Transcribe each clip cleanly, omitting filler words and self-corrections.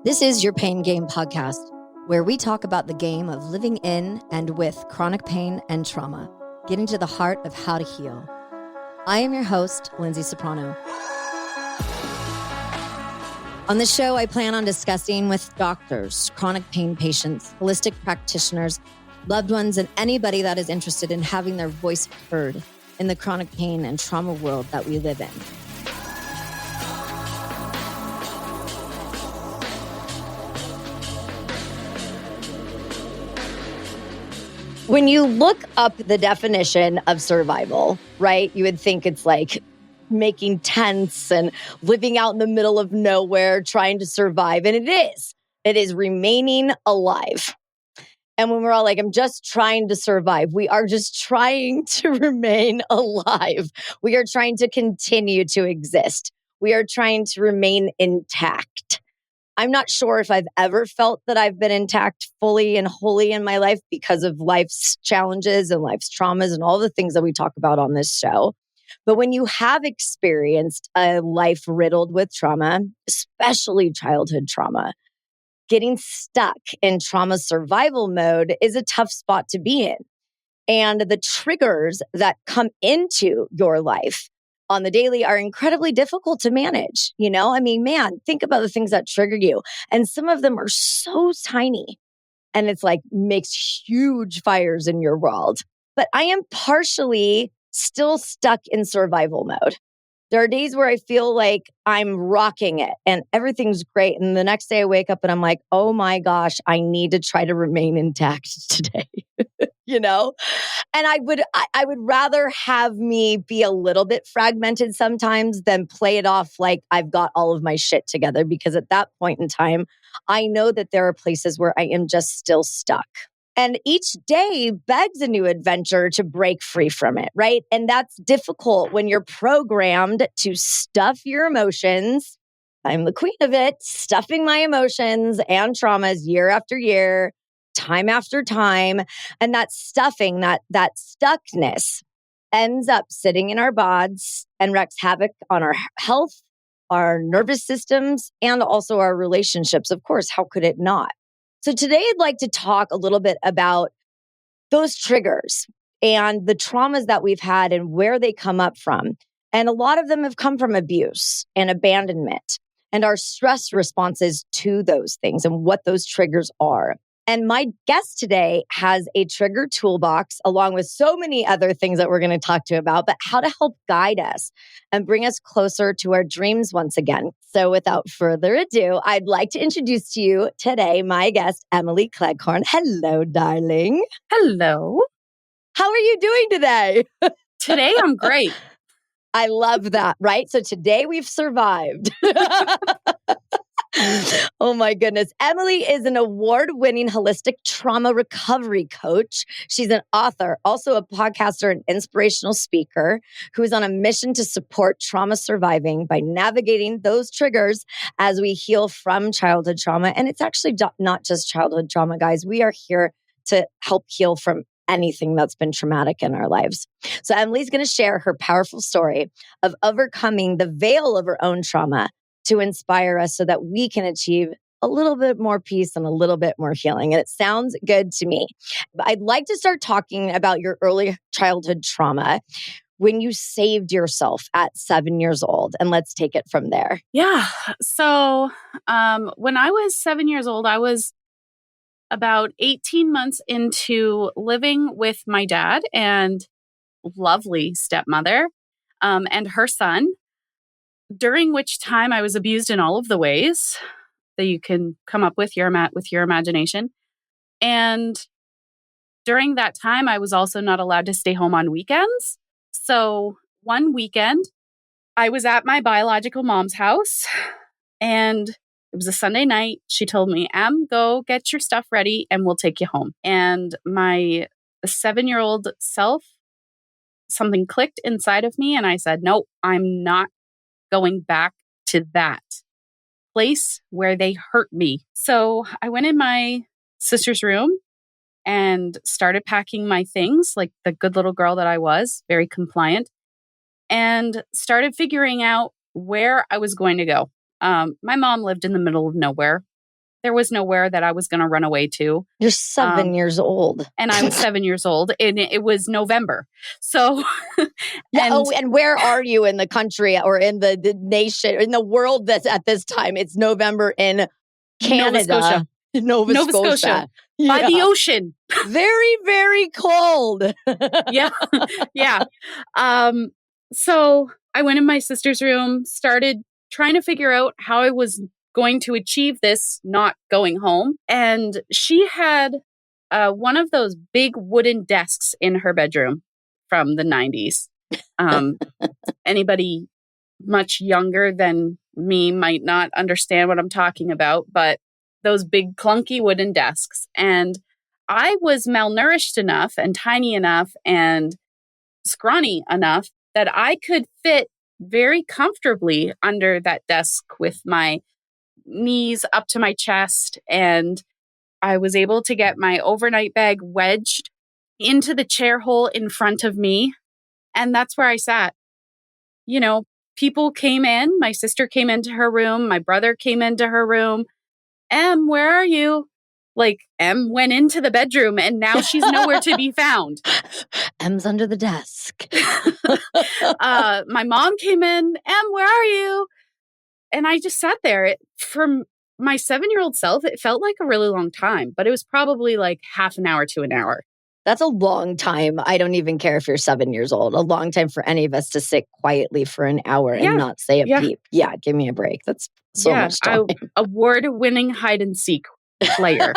This is Your Pain Game podcast, where we talk about the game of living in and with chronic pain and trauma, getting to the heart of how to heal. I am your host, Lyndsay Soprano. On this show, I plan on discussing with doctors, chronic pain patients, holistic practitioners, loved ones, and anybody that is interested in having their voice heard in the chronic pain and trauma world that we live in. When you look up the definition of survival, right, you would think it's like making tents and living out in the middle of nowhere, trying to survive. And it is. It is remaining alive. And when we're all like, I'm just trying to survive, we are just trying to remain alive. We are trying to continue to exist. We are trying to remain intact. I'm not sure if I've ever felt that I've been intact fully and wholly in my life because of life's challenges and life's traumas and all the things that we talk about on this show. But when you have experienced a life riddled with trauma, especially childhood trauma, getting stuck in trauma survival mode is a tough spot to be in. And the triggers that come into your life on the daily are incredibly difficult to manage. You know, I mean, man, think about the things that trigger you. And some of them are so tiny and it's like makes huge fires in your world. But I am partially still stuck in survival mode. There are days where I feel like I'm rocking it and everything's great. And the next day I wake up and I'm like, oh my gosh, I need to try to remain intact today. You know? And I would rather have me be a little bit fragmented sometimes than play it off like I've got all of my shit together, because at that point in time, I know that there are places where I am just still stuck. And each day begs a new adventure to break free from it, right? And that's difficult when you're programmed to stuff your emotions. I'm the queen of it, stuffing my emotions and traumas year after year, time after time. And that stuffing, that stuckness ends up sitting in our bods and wreaks havoc on our health, our nervous systems, and also our relationships. Of course, how could it not? So today I'd like to talk a little bit about those triggers and the traumas that we've had and where they come up from. And a lot of them have come from abuse and abandonment and our stress responses to those things and what those triggers are. And my guest today has a trigger toolbox along with so many other things that we're going to talk to about, but how to help guide us and bring us closer to our dreams once again. So without further ado, I'd like to introduce to you today my guest, Emily Cleghorn. Hello, darling. Hello. How are you doing today? Today, I'm great. I love that, right? So today we've survived. Oh my goodness. Emily is an award-winning holistic trauma recovery coach. She's an author, also a podcaster and inspirational speaker who is on a mission to support trauma surviving by navigating those triggers as we heal from childhood trauma. And it's actually not just childhood trauma, guys. We are here to help heal from anything that's been traumatic in our lives. So Emily's going to share her powerful story of overcoming the veil of her own trauma to inspire us so that we can achieve a little bit more peace and a little bit more healing. And it sounds good to me. But I'd like to start talking about your early childhood trauma when you saved yourself at 7 years old. And let's take it from there. Yeah. So when I was 7 years old, I was about 18 months into living with my dad and lovely stepmother and her son, during which time I was abused in all of the ways that you can come up with your imagination. And during that time, I was also not allowed to stay home on weekends. So one weekend, I was at my biological mom's house, and it was a Sunday night. She told me, go get your stuff ready and we'll take you home. And my 7-year-old self, something clicked inside of me and I said, no, I'm not going back to that place where they hurt me. So I went in my sister's room and started packing my things like the good little girl that I was, very compliant, and started figuring out where I was going to go. My mom lived in the middle of nowhere. There was nowhere that I was going to run away to. You're 7 years old. And I was 7 years old, and it was November. So, and where are you in the country or in the nation, in the world that's at this time? It's November in Canada. Nova Scotia. Yeah. By the ocean. Very, very cold. Yeah. Yeah. So I went in my sister's room, started trying to figure out how I was going to achieve this not going home. And she had one of those big wooden desks in her bedroom from the 90s. Anybody much younger than me might not understand what I'm talking about, but those big clunky wooden desks. And I was malnourished enough and tiny enough and scrawny enough that I could fit very comfortably under that desk with my knees up to my chest. And I was able to get my overnight bag wedged into the chair hole in front of me. And that's where I sat. You know, people came in. My sister came into her room. My brother came into her room. Em, where are you? Like, Em went into the bedroom and now she's nowhere to be found. Em's under the desk. My mom came in. Em, where are you? And I just sat there. For my 7-year-old self, it felt like a really long time, but it was probably like half an hour to an hour. That's a long time. I don't even care if you're 7 years old. A long time for any of us to sit quietly for an hour and not say a peep. Yeah, give me a break. That's so much time. Award-winning hide and seek player.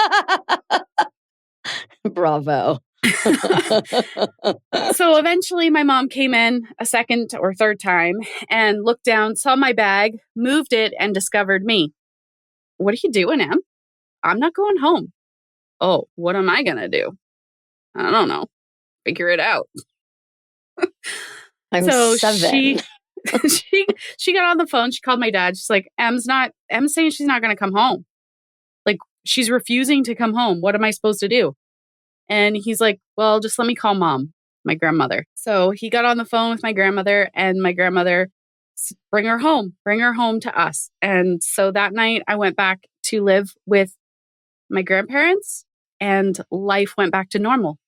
Bravo. So eventually my mom came in a second or third time and looked down, saw my bag, moved it, and discovered me. What are you doing, Em? I'm not going home. Oh, what am I going to do? I don't know. Figure it out. I'm 7. She got on the phone. She called my dad. She's like, Em's saying she's not going to come home. Like, she's refusing to come home. What am I supposed to do? And he's like, well, just let me call mom, my grandmother. So he got on the phone with my grandmother, and my grandmother, bring her home to us. And so that night I went back to live with my grandparents, and life went back to normal.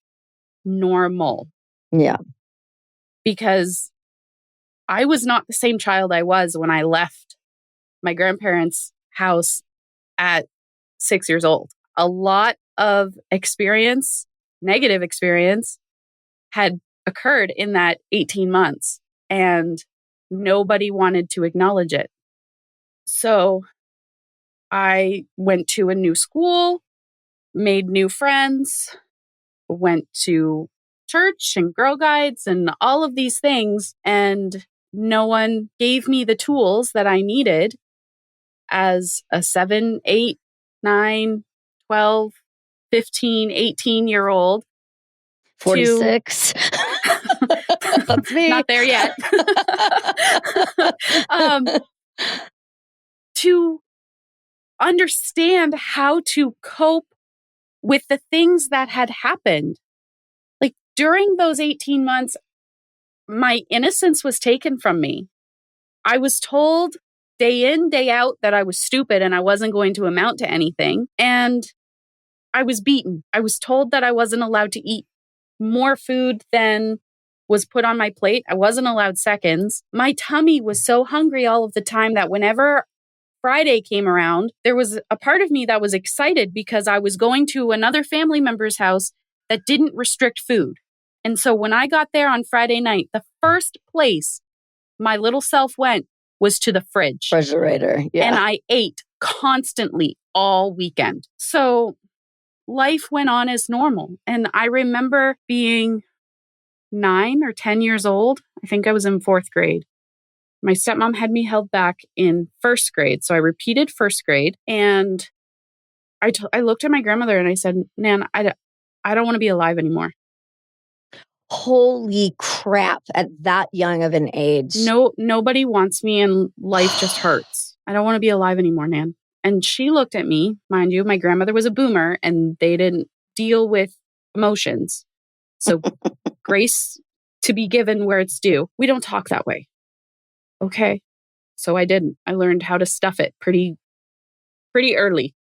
Yeah. Because I was not the same child I was when I left my grandparents' house at 6 years old. A lot of negative experience had occurred in that 18 months, and nobody wanted to acknowledge it. So I went to a new school, made new friends, went to church and Girl Guides and all of these things, and no one gave me the tools that I needed as a 7, 8, 9, 12, 15, 18-year-old. 46. That's me. Not there yet. To understand how to cope with the things that had happened. Like, during those 18 months, my innocence was taken from me. I was told day in, day out that I was stupid and I wasn't going to amount to anything. And I was beaten. I was told that I wasn't allowed to eat more food than was put on my plate. I wasn't allowed seconds. My tummy was so hungry all of the time that whenever Friday came around, there was a part of me that was excited because I was going to another family member's house that didn't restrict food. And so when I got there on Friday night, the first place my little self went was to the fridge. Refrigerator, yeah. And I ate constantly all weekend. So life went on as normal. And I remember being 9 or 10 years old. I think I was in 4th grade. My stepmom had me held back in 1st grade. So I repeated 1st grade. And I looked at my grandmother and I said, Nan, I don't want to be alive anymore. Holy crap, at that young of an age. No, nobody wants me and life just hurts. I don't want to be alive anymore, Nan. And she looked at me, mind you, my grandmother was a boomer and they didn't deal with emotions. So grace to be given where it's due. We don't talk that way. Okay. So I didn't. I learned how to stuff it pretty early.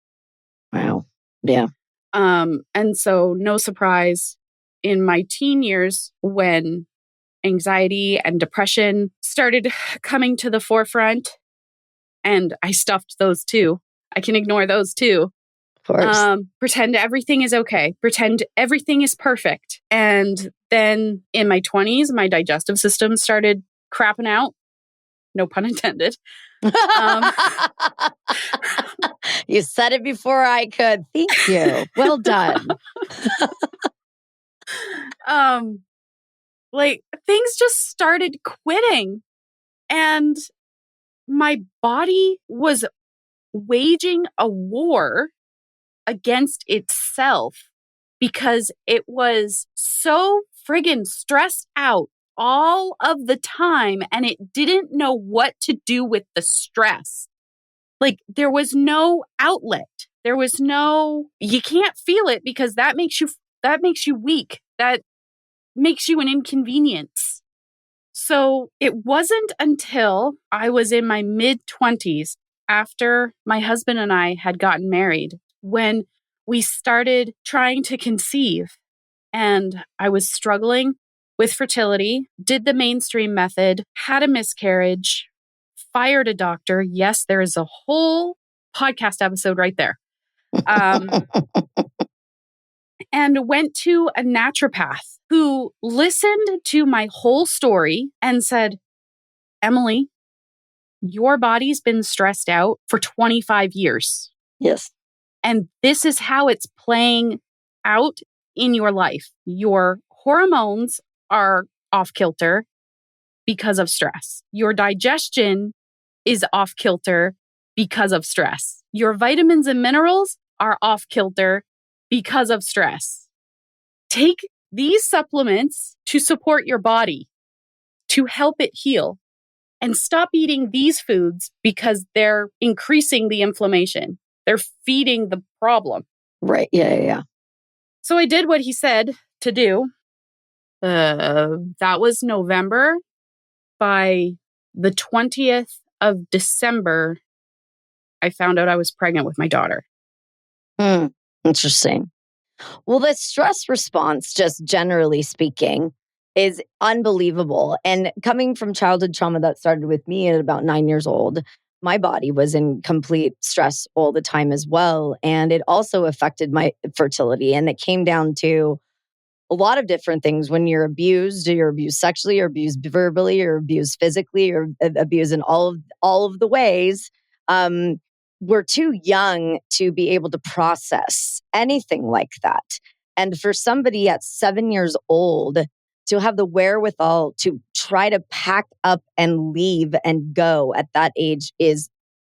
Wow. Yeah. And so no surprise in my teen years when anxiety and depression started coming to the forefront, and I stuffed those too. I can ignore those too. Of course. Pretend everything is okay. Pretend everything is perfect. And then in my 20s, my digestive system started crapping out. No pun intended. You said it before I could. Thank you. Well done. Like things just started quitting, and my body was waging a war against itself because it was so friggin' stressed out all of the time, and it didn't know what to do with the stress. Like there was no outlet. There was no, you can't feel it because that makes you weak. That makes you an inconvenience. So it wasn't until I was in my mid-20s, after my husband and I had gotten married, when we started trying to conceive. And I was struggling with fertility, did the mainstream method, had a miscarriage, fired a doctor. Yes, there is a whole podcast episode right there. And went to a naturopath who listened to my whole story and said, Emily, your body's been stressed out for 25 years. Yes. And this is how it's playing out in your life. Your hormones are off kilter because of stress. Your digestion is off kilter because of stress. Your vitamins and minerals are off kilter because of stress. Take these supplements to support your body, to help it heal, and stop eating these foods because they're increasing the inflammation. They're feeding the problem. Right. Yeah. So I did what he said to do. That was November. By the 20th of December, I found out I was pregnant with my daughter. Interesting. Well, the stress response, just generally speaking, is unbelievable. And coming from childhood trauma that started with me at about 9 years old, my body was in complete stress all the time as well. And it also affected my fertility. And it came down to a lot of different things. When you're abused sexually, you're abused verbally, you're abused physically, you're abused in all of the ways. We're too young to be able to process anything like that. And for somebody at 7 years old to have the wherewithal to try to pack up and leave and go at that age is,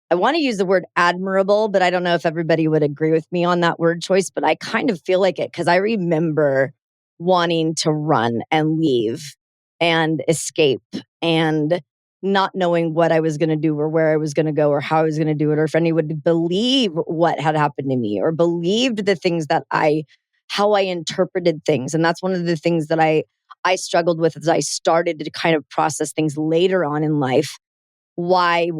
I want to use the word admirable, but I don't know if everybody would agree with me on that word choice, but I kind of feel like it because I remember wanting to run and leave and escape and not knowing what I was going to do or where I was going to go or how I was going to do it, or if anyone would believe what had happened to me or believed the things how I interpreted things. And that's one of the things that I struggled with as I started to kind of process things later on in life. Why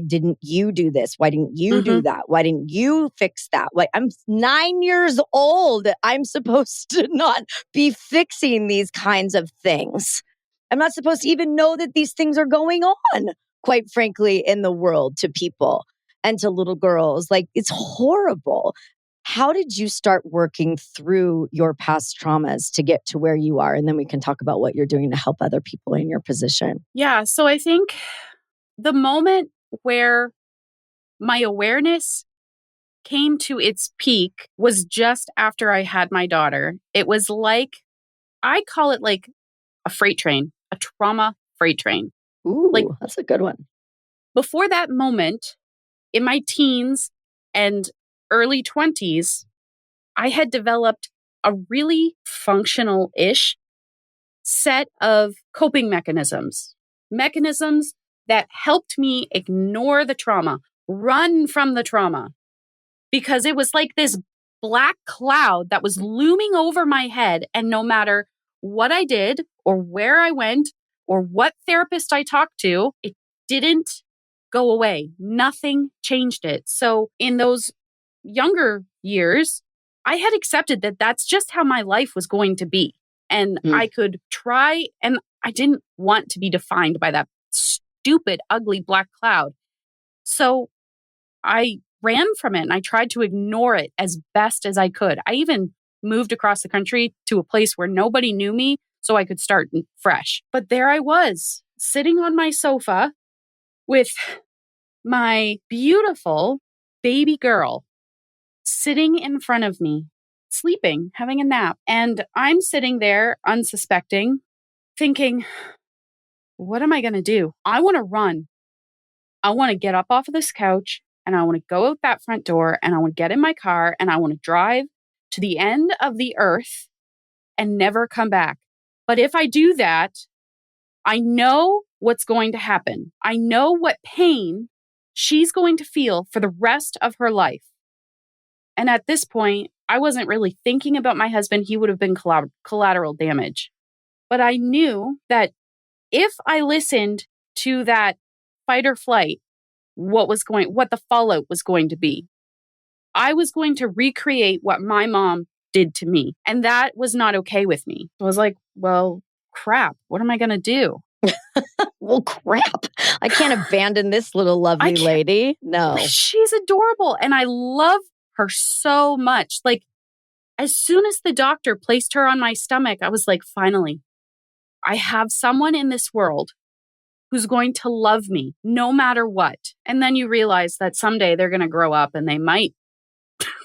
didn't you do this? Why didn't you do that? Why didn't you fix that? Why, I'm 9 years old. I'm supposed to not be fixing these kinds of things. I'm not supposed to even know that these things are going on, quite frankly, in the world to people and to little girls. Like, it's horrible. How did you start working through your past traumas to get to where you are? And then we can talk about what you're doing to help other people in your position. Yeah. So I think the moment where my awareness came to its peak was just after I had my daughter. It was like, I call it like a freight train, a trauma freight train. Ooh, like, that's a good one. Before that moment, in my teens and early 20s, I had developed a really functional-ish set of coping mechanisms that helped me ignore the trauma, run from the trauma, because it was like this black cloud that was looming over my head. And no matter what I did or where I went or what therapist I talked to, it didn't go away. Nothing changed it. So in those younger years, I had accepted that that's just how my life was going to be. And I could try, and I didn't want to be defined by that stupid, ugly black cloud. So I ran from it and I tried to ignore it as best as I could. I even moved across the country to a place where nobody knew me so I could start fresh. But there I was, sitting on my sofa with my beautiful baby girl sitting in front of me, sleeping, having a nap. And I'm sitting there unsuspecting, thinking, what am I going to do? I want to run. I want to get up off of this couch and I want to go out that front door and I want to get in my car and I want to drive to the end of the earth and never come back. But if I do that, I know what's going to happen. I know what pain she's going to feel for the rest of her life. And at this point, I wasn't really thinking about my husband. He would have been collateral damage. But I knew that if I listened to that fight or flight, what the fallout was going to be. I was going to recreate what my mom did to me. And that was not okay with me. I was like, well, crap, what am I going to do? Well, crap. I can't abandon this little lovely lady. No. She's adorable. And I love her so much. Like, as soon as the doctor placed her on my stomach, I was like, finally, I have someone in this world who's going to love me no matter what. And then you realize that someday they're going to grow up and they might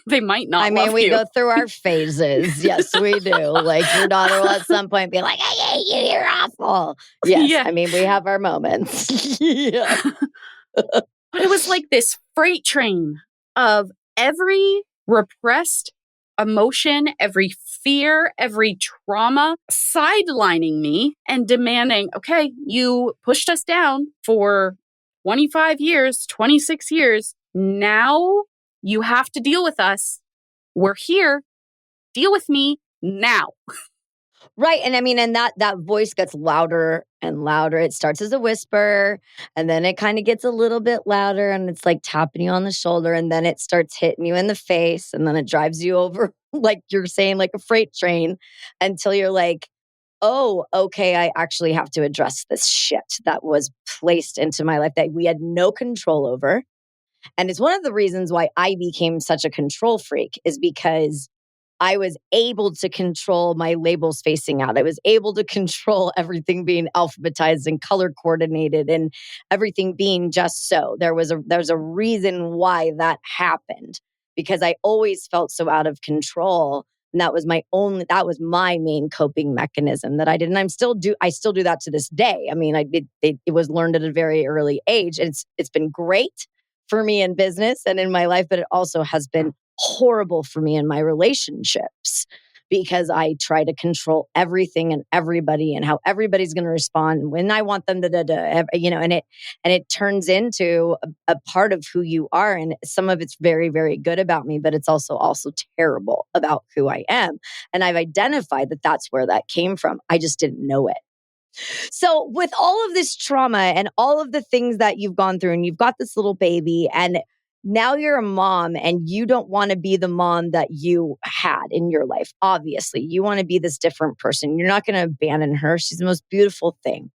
not. I mean, we go through our phases. Yes, we do. Like your daughter will at some point be like, I hate you, you're awful. Yes. Yeah. I mean, we have our moments. Yeah. But it was like this freight train of every repressed emotion, every fear, every trauma sidelining me and demanding, okay, you pushed us down for 25 years, 26 years. Now you have to deal with us. We're here. Deal with me now. Right. And I mean, and that voice gets louder and louder. It starts as a whisper and then it kind of gets a little bit louder and it's like tapping you on the shoulder and then it starts hitting you in the face and then it drives you over, like you're saying, like a freight train until you're like, oh, okay, I actually have to address this shit that was placed into my life that we had no control over. And it's one of the reasons why I became such a control freak is because I was able to control my labels facing out. I was able to control everything being alphabetized and color coordinated and everything being just so. There's a reason why that happened because I always felt so out of control. And that was my main coping mechanism that I did. And I still do that to this day. I mean, it was learned at a very early age. And it's been great for me in business and in my life, but it also has been horrible for me in my relationships because I try to control everything and everybody and how everybody's going to respond when I want them to, and it turns into a part of who you are. And some of it's very, very good about me, but it's also terrible about who I am. And I've identified that that's where that came from. I just didn't know it. So with all of this trauma and all of the things that you've gone through and you've got this little baby and now you're a mom and you don't want to be the mom that you had in your life. Obviously, you want to be this different person. You're not going to abandon her. She's the most beautiful thing.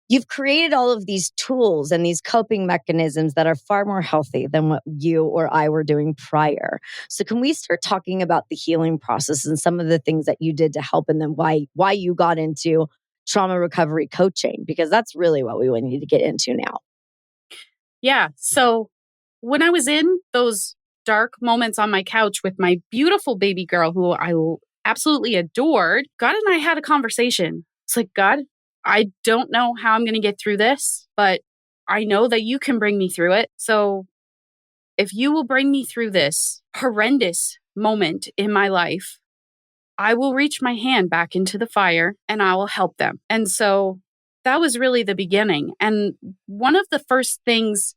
You've created all of these tools and these coping mechanisms that are far more healthy than what you or I were doing prior. So can we start talking about the healing process and some of the things that you did to help and then why you got into trauma recovery coaching? Because that's really what we need to get into now. Yeah. So when I was in those dark moments on my couch with my beautiful baby girl, who I absolutely adored, God and I had a conversation. It's like, God, I don't know how I'm going to get through this, but I know that you can bring me through it. So if you will bring me through this horrendous moment in my life, I will reach my hand back into the fire and I will help them. And so that was really the beginning. And one of the first things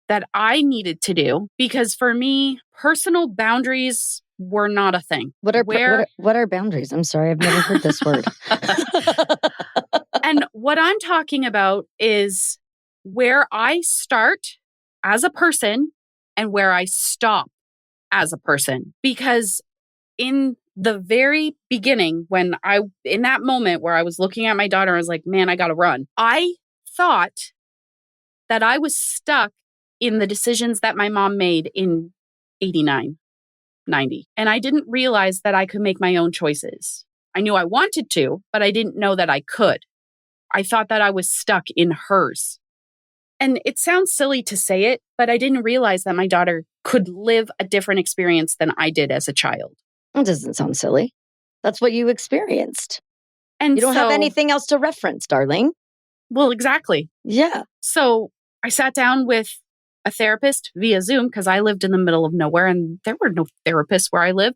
that I needed to do, because for me, personal boundaries were not a thing. What are boundaries? I'm sorry, I've never heard this word. And what I'm talking about is where I start as a person and where I stop as a person. Because in the very beginning, in that moment where I was looking at my daughter, I was like, man, I got to run. I thought that I was stuck in the decisions that my mom made in 89, 90. And I didn't realize that I could make my own choices. I knew I wanted to, but I didn't know that I could. I thought that I was stuck in hers. And it sounds silly to say it, but I didn't realize that my daughter could live a different experience than I did as a child. It doesn't sound silly. That's what you experienced. And you don't have anything else to reference, darling. Well, exactly. Yeah. So I sat down with a therapist via Zoom because I lived in the middle of nowhere and there were no therapists where I lived.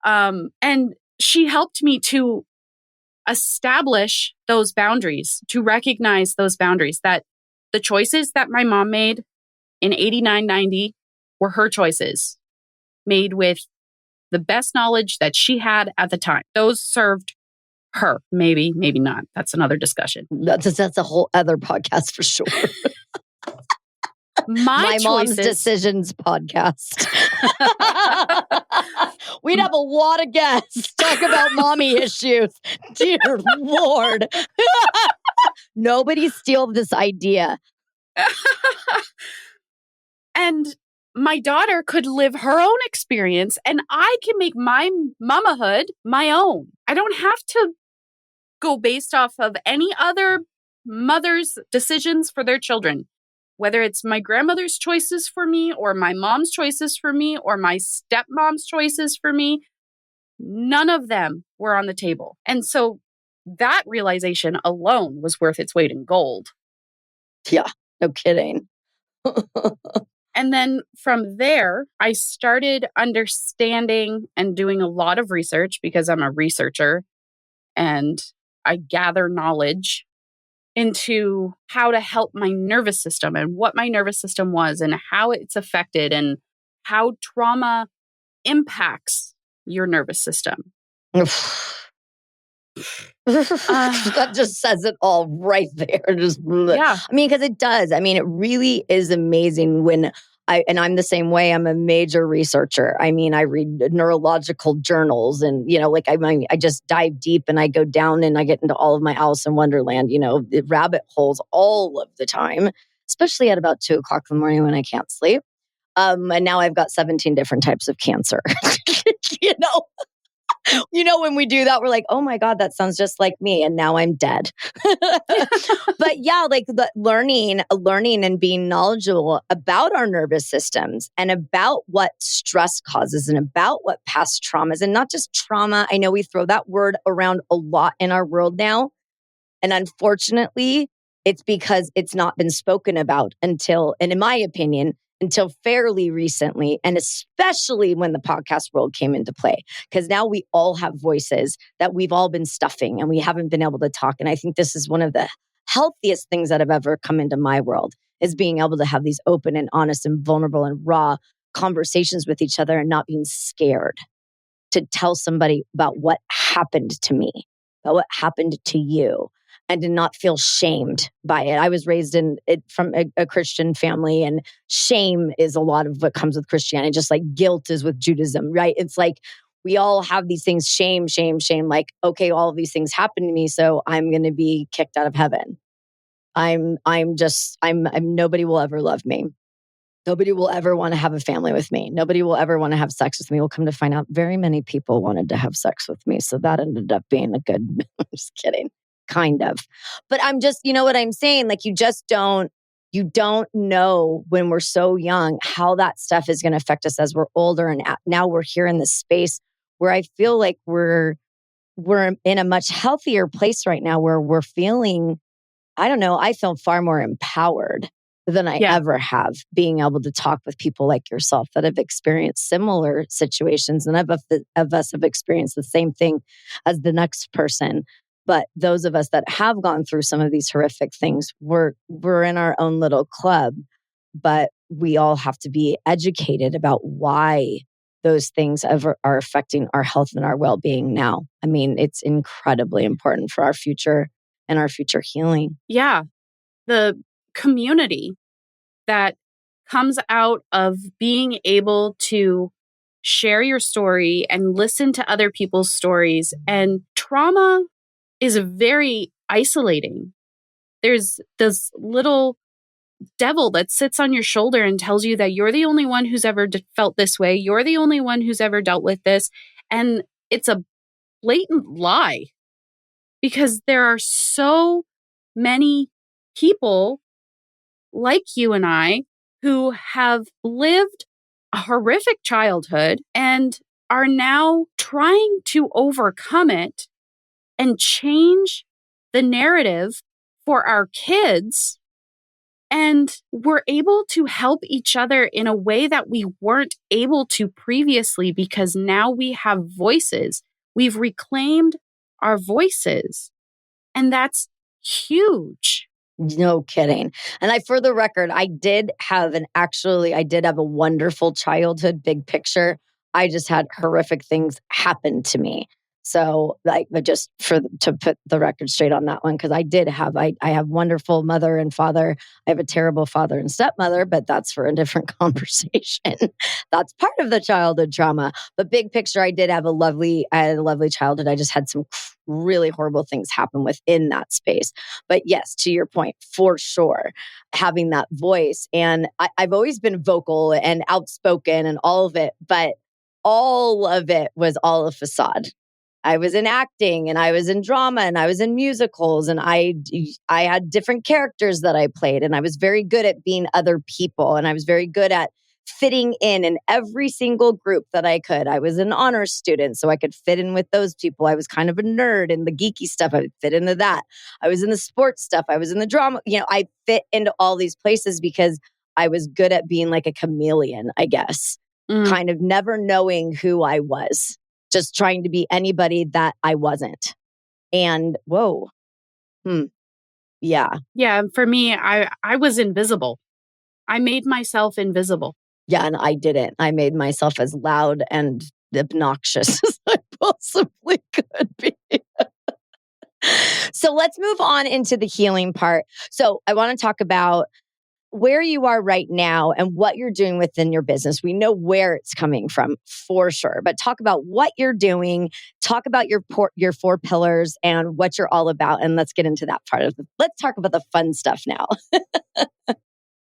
And she helped me to establish those boundaries, to recognize those boundaries, that the choices that my mom made in 89, 90 were her choices, made with the best knowledge that she had at the time. Those served her. Maybe not. That's another discussion. That's a whole other podcast for sure. My Mom's Decisions podcast. We'd have a lot of guests talk about mommy issues. Dear Lord. Nobody steal this idea. And my daughter could live her own experience and I can make my mamahood my own. I don't have to go based off of any other mother's decisions for their children. Whether it's my grandmother's choices for me or my mom's choices for me or my stepmom's choices for me, none of them were on the table. And so that realization alone was worth its weight in gold. Yeah, no kidding. And then from there, I started understanding and doing a lot of research because I'm a researcher and I gather knowledge into how to help my nervous system and what my nervous system was and how it's affected and how trauma impacts your nervous system. That just says it all right there. Yeah. I mean, because it does. I mean, it really is amazing when I'm the same way. I'm a major researcher. I mean, I read neurological journals and, I just dive deep and I go down and I get into all of my Alice in Wonderland, rabbit holes all of the time, especially at about 2:00 in the morning when I can't sleep. And now I've got 17 different types of cancer, when we do that, we're like, oh my God, that sounds just like me. And now I'm dead. But yeah, like the learning and being knowledgeable about our nervous systems and about what stress causes and about what past traumas and not just trauma. I know we throw that word around a lot in our world now. And unfortunately, it's because it's not been spoken about until, and in my opinion, until fairly recently, and especially when the podcast world came into play, because now we all have voices that we've all been stuffing and we haven't been able to talk. And I think this is one of the healthiest things that have ever come into my world, is being able to have these open and honest and vulnerable and raw conversations with each other and not being scared to tell somebody about what happened to me, about what happened to you, and to not feel shamed by it. I was raised from a Christian family, and shame is a lot of what comes with Christianity, just like guilt is with Judaism, right? It's like we all have these things, shame, like, okay, all of these things happen to me, so I'm going to be kicked out of heaven. I'm nobody will ever love me. Nobody will ever want to have a family with me. Nobody will ever want to have sex with me. We'll come to find out very many people wanted to have sex with me. So that ended up being a good, I'm just kidding. Kind of. But I'm just, you know what I'm saying? Like you don't know when we're so young how that stuff is going to affect us as we're older. And now we're here in this space where I feel like we're in a much healthier place right now, where we're feeling, I don't know, I feel far more empowered than I ever have, being able to talk with people like yourself that have experienced similar situations, and of us have experienced the same thing as the next person. But those of us that have gone through some of these horrific things, we're in our own little club, but we all have to be educated about why those things are affecting our health and our well-being now. I mean, it's incredibly important for our future and our future healing. Yeah. The community that comes out of being able to share your story and listen to other people's stories. And trauma is very isolating. There's this little devil that sits on your shoulder and tells you that you're the only one who's ever felt this way. You're the only one who's ever dealt with this. And it's a blatant lie, because there are so many people like you and I who have lived a horrific childhood and are now trying to overcome it and change the narrative for our kids. And we're able to help each other in a way that we weren't able to previously, because now we have voices. We've reclaimed our voices. And that's huge. No kidding. And for the record, I did have a wonderful childhood, big picture. I just had horrific things happen to me. So just to put the record straight on that one, because I have wonderful mother and father. I have a terrible father and stepmother, but that's for a different conversation. That's part of the childhood trauma. But big picture, I had a lovely childhood. I just had some really horrible things happen within that space. But yes, to your point, for sure, having that voice. And I've always been vocal and outspoken and all of it, but all of it was all a facade. I was in acting and I was in drama and I was in musicals, and I had different characters that I played, and I was very good at being other people, and I was very good at fitting in every single group that I could. I was an honors student, so I could fit in with those people. I was kind of a nerd in the geeky stuff. I would fit into that. I was in the sports stuff. I was in the drama. I fit into all these places because I was good at being like a chameleon, I guess, kind of never knowing who I was. Just trying to be anybody that I wasn't. And yeah. Yeah. For me, I was invisible. I made myself invisible. Yeah. And I didn't. I made myself as loud and obnoxious as I possibly could be. So let's move on into the healing part. So I want to talk about where you are right now and what you're doing within your business. We know where it's coming from for sure, but talk about what you're doing, talk about your 4 pillars and what you're all about. And let's get into that part of it. Let's talk about the fun stuff now.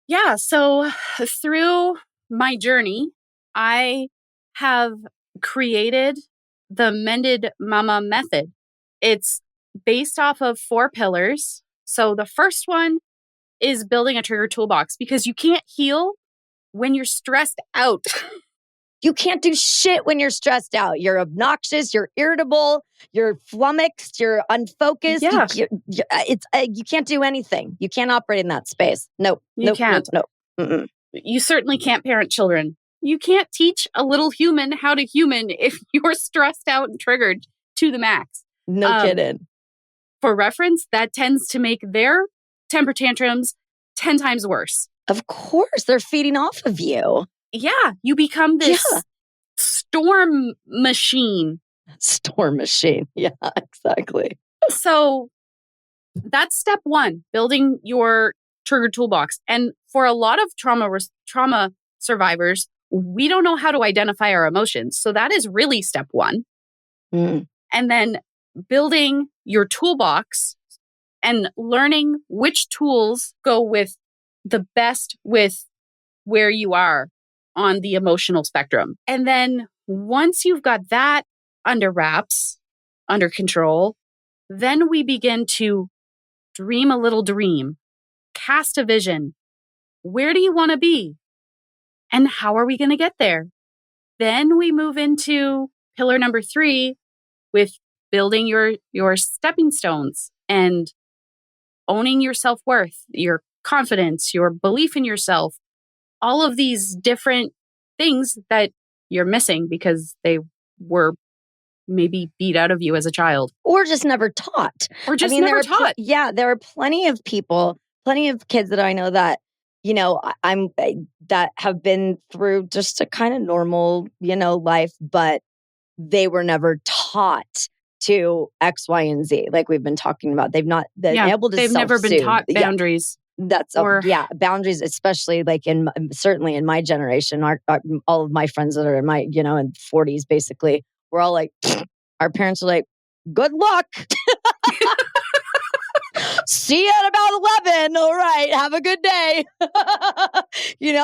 Yeah. So through my journey, I have created the Mended Mama method. It's based off of 4 pillars. So the first one is building a trigger toolbox, because you can't heal when you're stressed out. You can't do shit when you're stressed out. You're obnoxious, you're irritable, you're flummoxed, you're unfocused. Yeah. You can't do anything. You can't operate in that space. Nope. You can't. Nope. You certainly can't parent children. You can't teach a little human how to human if you're stressed out and triggered to the max. No kidding. For reference, that tends to make their temper tantrums 10 times worse. Of course, they're feeding off of you. Yeah, you become this storm machine. Storm machine. Yeah, exactly. So that's step 1, building your trigger toolbox. And for a lot of trauma survivors, we don't know how to identify our emotions. So that is really step 1. And then building your toolbox and learning which tools go with the best with where you are on the emotional spectrum. And then once you've got that under wraps, under control, then we begin to dream a little dream, cast a vision. Where do you want to be? And how are we going to get there? Then we move into pillar number 3 with building your stepping stones and owning your self-worth, your confidence, your belief in yourself, all of these different things that you're missing because they were maybe beat out of you as a child. Or just never taught. Never taught. There are plenty of people, plenty of kids that I know that, that have been through just a kind of normal, life, but they were never taught to X, Y, and Z, like we've been talking about. They've never been taught boundaries. That's Or yeah, boundaries, especially like certainly in my generation, all of my friends that are in my, in 40s, basically, we're all like, our parents are like, good luck. See you at about 11. All right. Have a good day.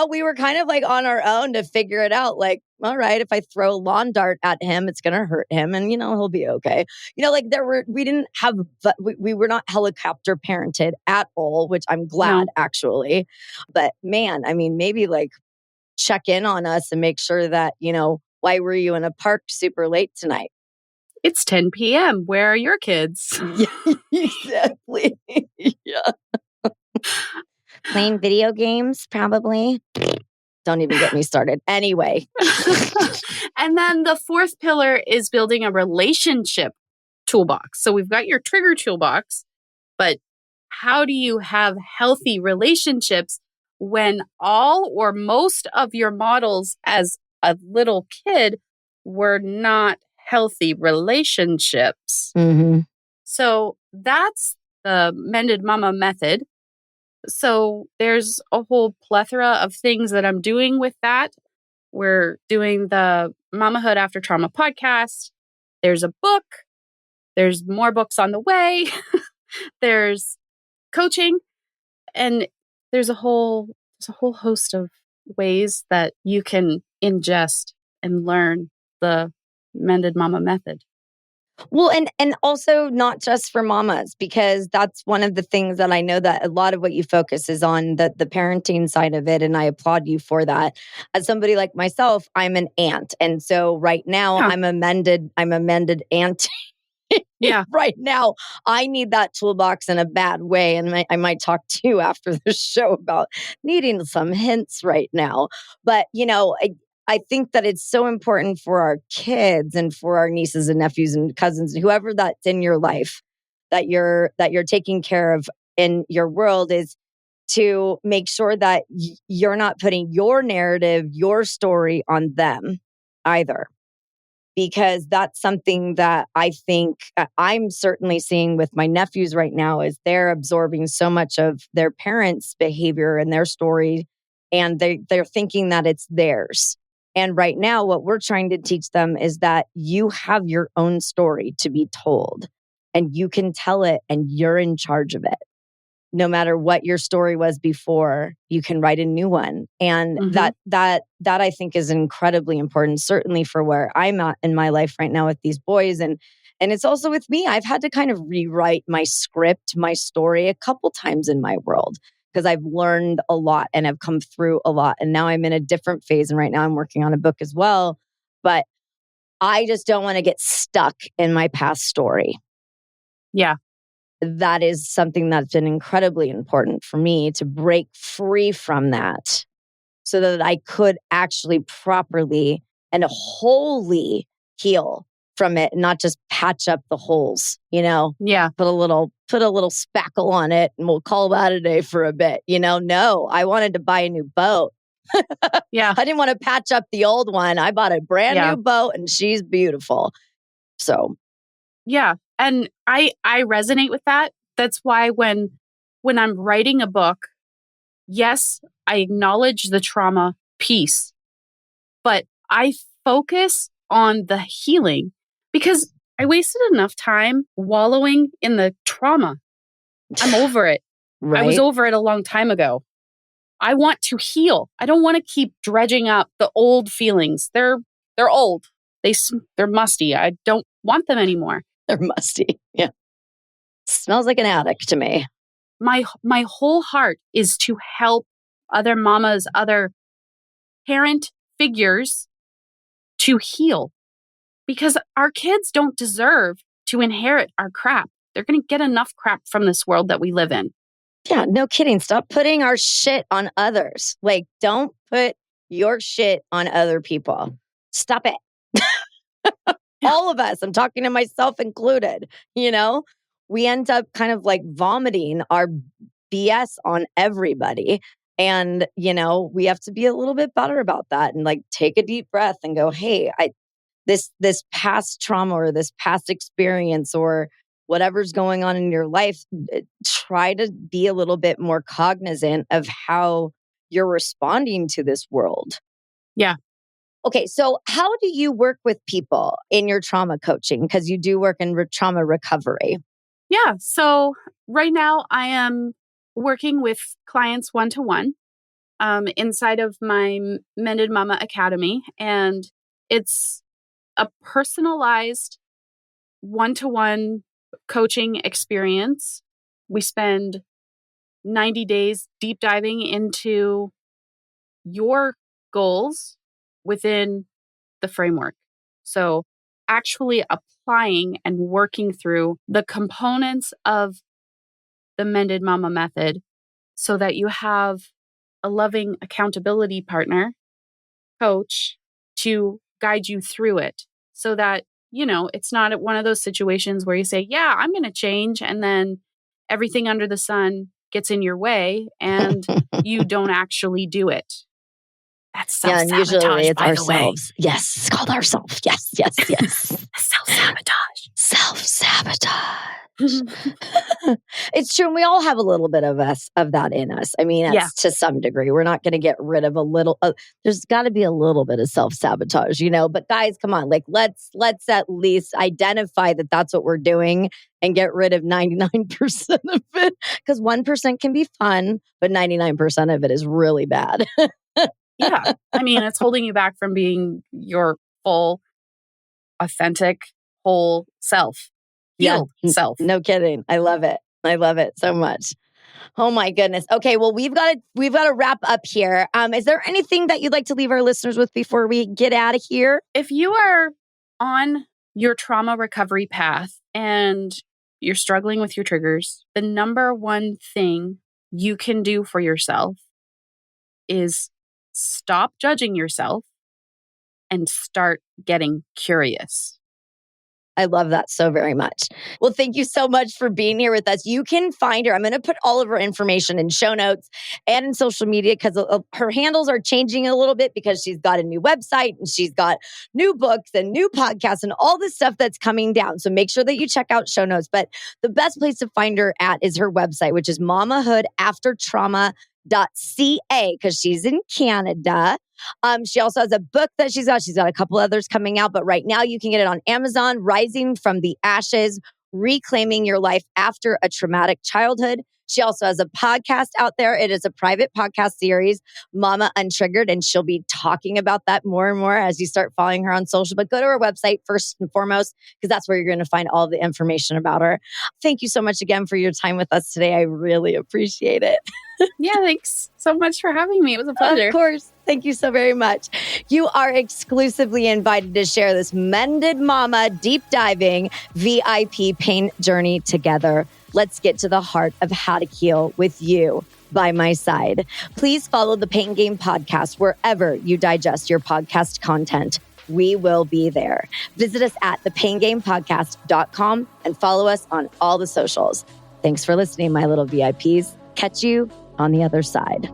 We were kind of like on our own to figure it out. Like, all right, if I throw a lawn dart at him, it's going to hurt him and, he'll be okay. Like we didn't have, we were not helicopter parented at all, which I'm glad actually. But man, I mean, maybe like check in on us and make sure that, why were you in a park super late tonight? It's 10 p.m. Where are your kids? Yeah, exactly. Yeah. Playing video games, probably. Don't even get me started. Anyway. And then the fourth pillar is building a relationship toolbox. So we've got your trigger toolbox, but how do you have healthy relationships when all or most of your models as a little kid were not healthy relationships? Mm-hmm. So that's the Mended Mama method. So there's a whole plethora of things that I'm doing with that. We're doing the Mamahood After Trauma podcast. There's a book. There's more books on the way. There's coaching, and there's a whole host of ways that you can ingest and learn the Mended Mama method. Well, and also not just for mamas, because that's one of the things that I know that a lot of what you focus is on the parenting side of it. And I applaud you for that. As somebody like myself, I'm an aunt. And so right now I'm a mended aunt. Yeah. Right now, I need that toolbox in a bad way. And I might talk to you after the show about needing some hints right now. But, I think that it's so important for our kids and for our nieces and nephews and cousins, whoever that's in your life that you're taking care of in your world, is to make sure that you're not putting your narrative, your story on them either. Because that's something that I think I'm certainly seeing with my nephews right now, is they're absorbing so much of their parents' behavior and their story, and they're thinking that it's theirs. And right now, what we're trying to teach them is that you have your own story to be told, and you can tell it, and you're in charge of it. No matter what your story was before, you can write a new one. And that I think is incredibly important, certainly for where I'm at in my life right now with these boys. And it's also with me. I've had to kind of rewrite my script, my story a couple times in my world, because I've learned a lot and have come through a lot. And now I'm in a different phase. And right now I'm working on a book as well. But I just don't want to get stuck in my past story. Yeah. That is something that's been incredibly important for me, to break free from that so that I could actually properly and wholly heal from it, and not just patch up the holes, Yeah. Put a little spackle on it and we'll call that a day for a bit, No, I wanted to buy a new boat. Yeah. I didn't want to patch up the old one. I bought a brand new boat and she's beautiful. So yeah. And I resonate with that. That's why when I'm writing a book, yes, I acknowledge the trauma piece, but I focus on the healing, because I wasted enough time wallowing in the trauma. I'm over it. right? I was over it a long time ago. I want to heal. I don't want to keep dredging up the old feelings. They're old. They're musty. I don't want them anymore. They're musty. Yeah. Smells like an attic to me. My whole heart is to help other mamas, other parent figures to heal, because our kids don't deserve to inherit our crap. They're going to get enough crap from this world that we live in. Yeah, no kidding. Stop putting our shit on others. Like, don't put your shit on other people. Stop it. All of us. I'm talking to myself included. We end up kind of like vomiting our BS on everybody. And, we have to be a little bit better about that and like take a deep breath and go, hey, this past trauma or this past experience or whatever's going on in your life, try to be a little bit more cognizant of how you're responding to this world. Yeah. Okay, so how do you work with people in your trauma coaching? Because you do work in trauma recovery. Yeah. So right now I am working with clients one-to-one inside of my Mended Mama Academy. And it's a personalized one-to-one coaching experience. We spend 90 days deep diving into your goals within the framework. So actually applying and working through the components of the Mended Mama method so that you have a loving accountability partner, coach, to guide you through it so that, it's not one of those situations where you say, yeah, I'm going to change. And then everything under the sun gets in your way and you don't actually do it. That's self-sabotage, and usually it's by the way. ourselves. Yes, it's called ourselves. Yes. Self-sabotage. Self-sabotage. It's true. And we all have a little bit of that in us. I mean, to some degree, we're not going to get rid of a little. There's got to be a little bit of self-sabotage, But guys, come on, let's at least identify that that's what we're doing and get rid of 99% of it, because 1% can be fun, but 99% of it is really bad. Yeah, I mean, it's holding you back from being your full, authentic, whole self. Healed self. No kidding. I love it. I love it so much. Oh my goodness. Okay, well, we've got to wrap up here. Is there anything that you'd like to leave our listeners with before we get out of here? If you are on your trauma recovery path and you're struggling with your triggers, the number one thing you can do for yourself is stop judging yourself and start getting curious. I love that so very much. Well, thank you so much for being here with us. You can find her. I'm going to put all of her information in show notes and in social media because her handles are changing a little bit because she's got a new website and she's got new books and new podcasts and all this stuff that's coming down. So make sure that you check out show notes. But the best place to find her at is her website, which is mamahoodaftertrauma.ca because she's in Canada. She also has a book that she's got. She's got a couple others coming out, but right now you can get it on Amazon, Rising from the Ashes, Reclaiming Your Life After a Traumatic Childhood. She also has a podcast out there. It is a private podcast series, Mama Untriggered, and she'll be talking about that more and more as you start following her on social. But go to her website first and foremost, because that's where you're going to find all the information about her. Thank you so much again for your time with us today. I really appreciate it. Yeah, thanks so much for having me. It was a pleasure. Of course. Thank you so very much. You are exclusively invited to share this Mended Mama deep diving VIP pain journey together. Let's get to the heart of how to heal with you by my side. Please follow the Pain Game podcast wherever you digest your podcast content. We will be there. Visit us at thepaingamepodcast.com and follow us on all the socials. Thanks for listening, my little VIPs. Catch you on the other side.